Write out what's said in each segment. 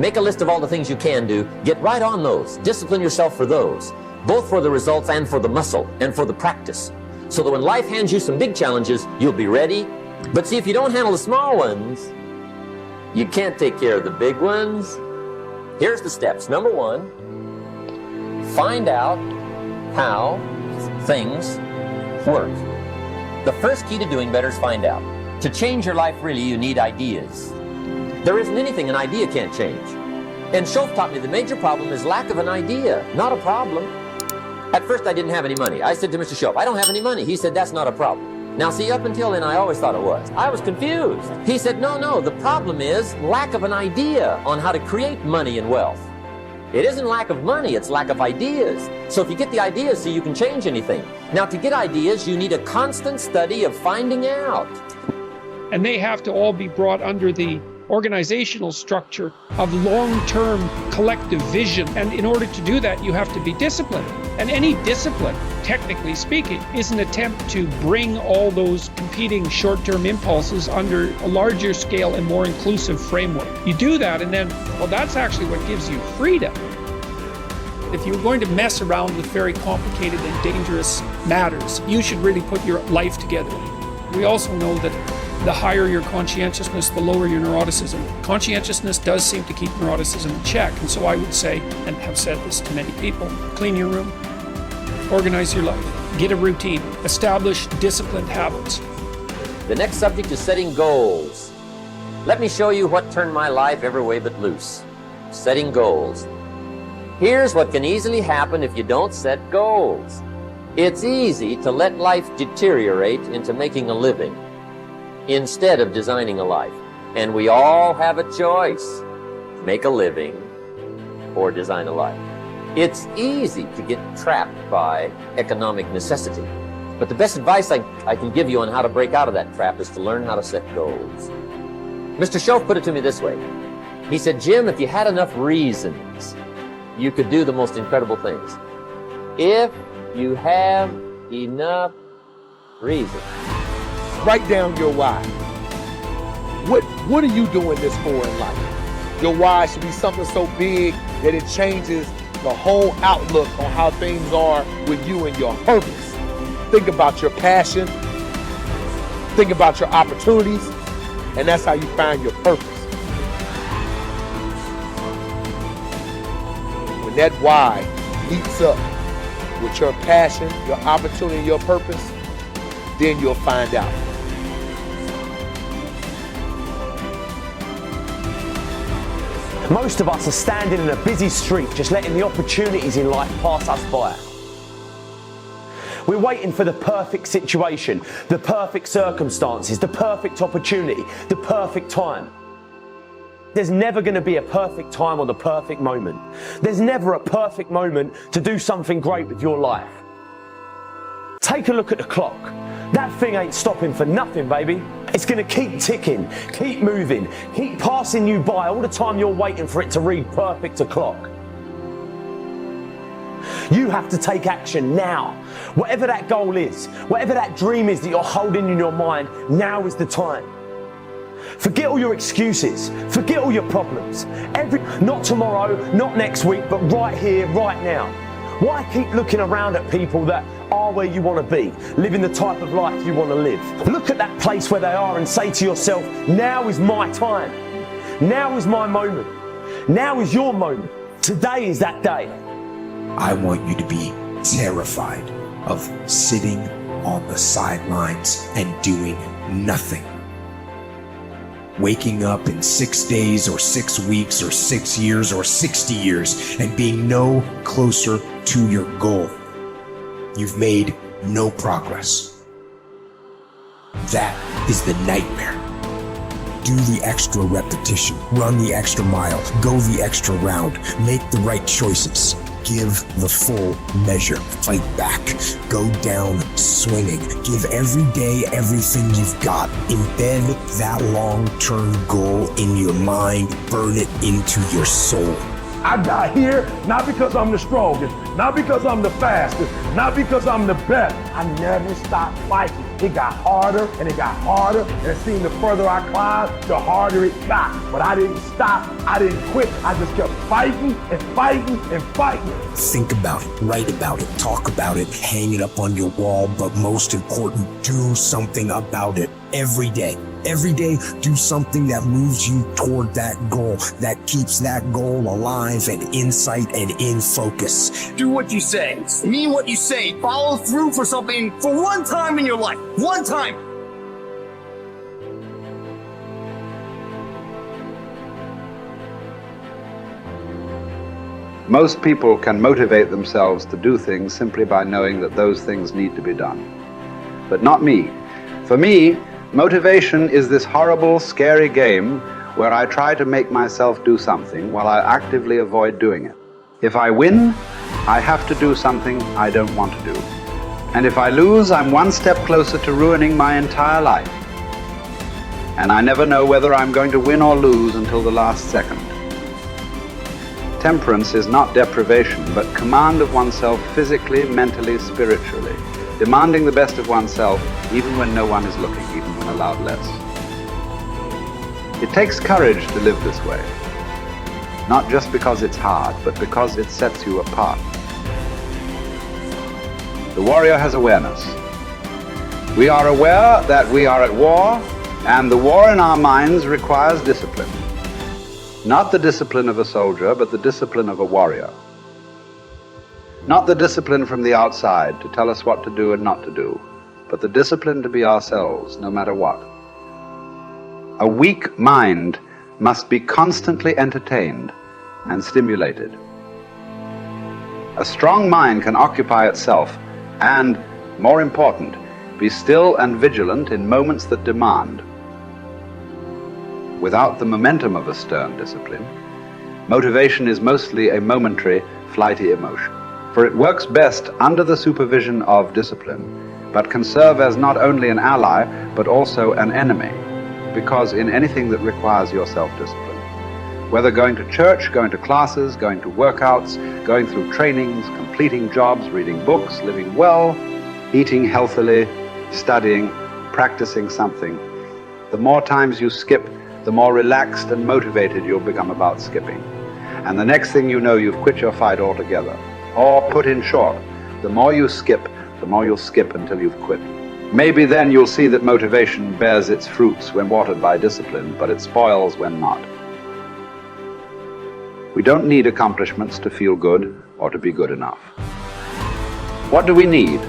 Make a list of all the things you can do. Get right on those. Discipline yourself for those, both for the results and for the muscle and for the practice, so that when life hands you some big challenges, you'll be ready. But see, if you don't handle the small ones, you can't take care of the big ones. Here's the steps. Number one, find out how things work. The first key to doing better is find out. To change your life, really, you need ideas. There isn't anything an idea can't change. And Schoaf taught me the major problem is lack of an idea, not a problem. At first, I didn't have any money. I said to Mr. Schoaf, I don't have any money. He said, that's not a problem. Now, see, up until then, I always thought it was. I was confused. He said, no, the problem is lack of an idea on how to create money and wealth. It isn't lack of money, it's lack of ideas. So if you get the ideas, see, you can change anything. Now, to get ideas, you need a constant study of finding out. And they have to all be brought under the organizational structure of long-term collective vision. And in order to do that, you have to be disciplined. And any discipline, technically speaking, is an attempt to bring all those competing short-term impulses under a larger scale and more inclusive framework. You do that, and then, well, that's actually what gives you freedom. If you're going to mess around with very complicated and dangerous matters, you should really put your life together. We also know that the higher your conscientiousness, the lower your neuroticism. Conscientiousness does seem to keep neuroticism in check. And so I would say, and have said this to many people, clean your room, organize your life, get a routine, establish disciplined habits. The next subject is setting goals. Let me show you what turned my life every way but loose. Setting goals. Here's what can easily happen if you don't set goals. It's easy to let life deteriorate into making a living instead of designing a life. And we all have a choice. Make a living or design a life. It's easy to get trapped by economic necessity. But the best advice I can give you on how to break out of that trap is to learn how to set goals. Mr. Schoaf put it to me this way. He said, Jim, if you had enough reasons, you could do the most incredible things. If you have enough reasons. Write down your why. What are you doing this for in life? Your why should be something so big that it changes the whole outlook on how things are with you and your purpose. Think about your passion. Think about your opportunities. And that's how you find your purpose. When that why meets up with your passion, your opportunity, your purpose, then you'll find out. Most of us are standing in a busy street, just letting the opportunities in life pass us by. We're waiting for the perfect situation, the perfect circumstances, the perfect opportunity, the perfect time. There's never going to be a perfect time or the perfect moment. There's never a perfect moment to do something great with your life. Take a look at the clock. That thing ain't stopping for nothing, baby. It's going to keep ticking, keep moving, keep passing you by all the time you're waiting for it to read perfect o'clock. You have to take action now. Whatever that goal is, whatever that dream is that you're holding in your mind, now is the time. Forget all your excuses. Forget all your problems. Not tomorrow, not next week, but right here, right now. Why keep looking around at people that are where you want to be, living the type of life you want to live? Look at that place where they are and say to yourself, now is my time. Now is my moment. Now is your moment. Today is that day. I want you to be terrified of sitting on the sidelines and doing nothing. Waking up in 6 days or 6 weeks or 6 years or 60 years and being no closer to your goal. You've made no progress. That is the nightmare. Do the extra repetition, run the extra mile, go the extra round, make the right choices. Give the full measure, fight back, go down swinging, give every day everything you've got, embed that long-term goal in your mind, burn it into your soul. I got here not because I'm the strongest, not because I'm the fastest, not because I'm the best. I never stopped fighting. It got harder and it got harder, and it seemed the further I climbed, the harder it got. But I didn't stop, I didn't quit. I just kept fighting and fighting and fighting. Think about it, write about it, talk about it, hang it up on your wall, but most important, do something about it every day. Every day, do something that moves you toward that goal, that keeps that goal alive and in sight and in focus. Do what you say, mean what you say, follow through for something for one time in your life. One time. Most people can motivate themselves to do things simply by knowing that those things need to be done. But not me. For me, motivation is this horrible, scary game where I try to make myself do something while I actively avoid doing it. If I win, I have to do something I don't want to do. And if I lose, I'm one step closer to ruining my entire life. And I never know whether I'm going to win or lose until the last second. Temperance is not deprivation, but command of oneself physically, mentally, spiritually. Demanding the best of oneself, even when no one is looking, even when allowed less. It takes courage to live this way. Not just because it's hard, but because it sets you apart. The warrior has awareness. We are aware that we are at war, and the war in our minds requires discipline. Not the discipline of a soldier, but the discipline of a warrior. Not the discipline from the outside to tell us what to do and not to do, but the discipline to be ourselves, no matter what. A weak mind must be constantly entertained and stimulated. A strong mind can occupy itself and, more important, be still and vigilant in moments that demand. Without the momentum of a stern discipline, motivation is mostly a momentary, flighty emotion. For it works best under the supervision of discipline, but can serve as not only an ally, but also an enemy, because in anything that requires your self-discipline, whether going to church, going to classes, going to workouts, going through trainings, completing jobs, reading books, living well, eating healthily, studying, practicing something, the more times you skip, the more relaxed and motivated you'll become about skipping. And the next thing you know, you've quit your fight altogether. Or put in short, the more you skip, the more you'll skip until you've quit. Maybe then you'll see that motivation bears its fruits when watered by discipline, but it spoils when not. We don't need accomplishments to feel good or to be good enough. What do we need?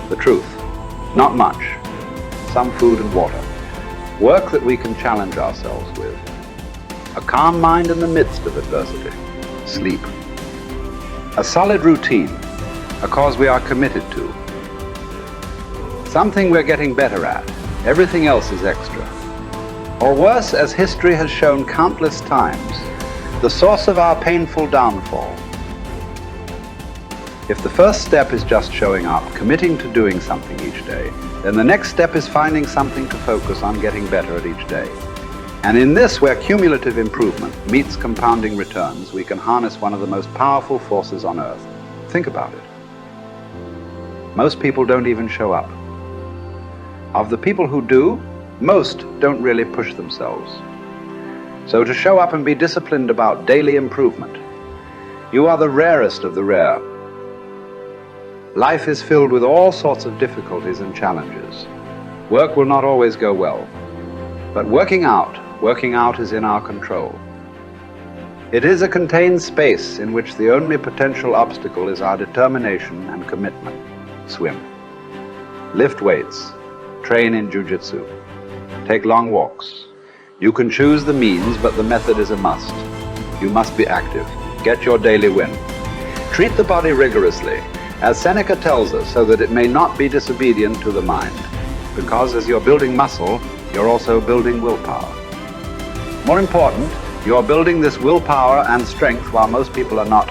The truth. Not much. Some food and water. Work that we can challenge ourselves with. A calm mind in the midst of adversity. Sleep. A solid routine, a cause we are committed to. Something we're getting better at. Everything else is extra. Or worse, as history has shown countless times, the source of our painful downfall. If the first step is just showing up, committing to doing something each day, then the next step is finding something to focus on getting better at each day. And in this, where cumulative improvement meets compounding returns, we can harness one of the most powerful forces on earth. Think about it. Most people don't even show up. Of the people who do, most don't really push themselves. So to show up and be disciplined about daily improvement, you are the rarest of the rare. Life is filled with all sorts of difficulties and challenges. Work will not always go well, but working out is in our control. It is a contained space in which the only potential obstacle is our determination and commitment. Swim. Lift weights. Train in jiu-jitsu. Take long walks. You can choose the means, but the method is a must. You must be active. Get your daily win. Treat the body rigorously, as Seneca tells us, so that it may not be disobedient to the mind. Because as you're building muscle, you're also building willpower. More important, you're building this willpower and strength while most people are not.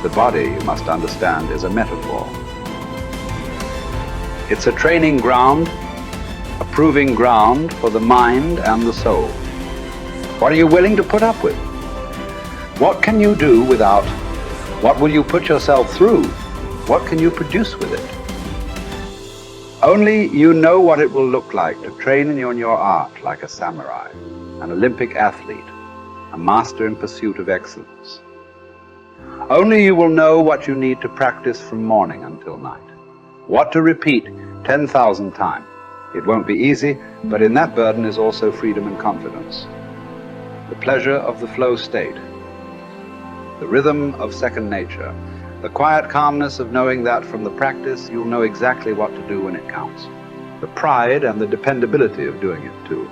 The body, you must understand, is a metaphor. It's a training ground, a proving ground for the mind and the soul. What are you willing to put up with? What can you do without? What will you put yourself through? What can you produce with it? Only you know what it will look like to train in your art like a samurai, an Olympic athlete, a master in pursuit of excellence. Only you will know what you need to practice from morning until night, what to repeat 10,000 times. It won't be easy, but in that burden is also freedom and confidence. The pleasure of the flow state, the rhythm of second nature, the quiet calmness of knowing that from the practice you'll know exactly what to do when it counts, the pride and the dependability of doing it too.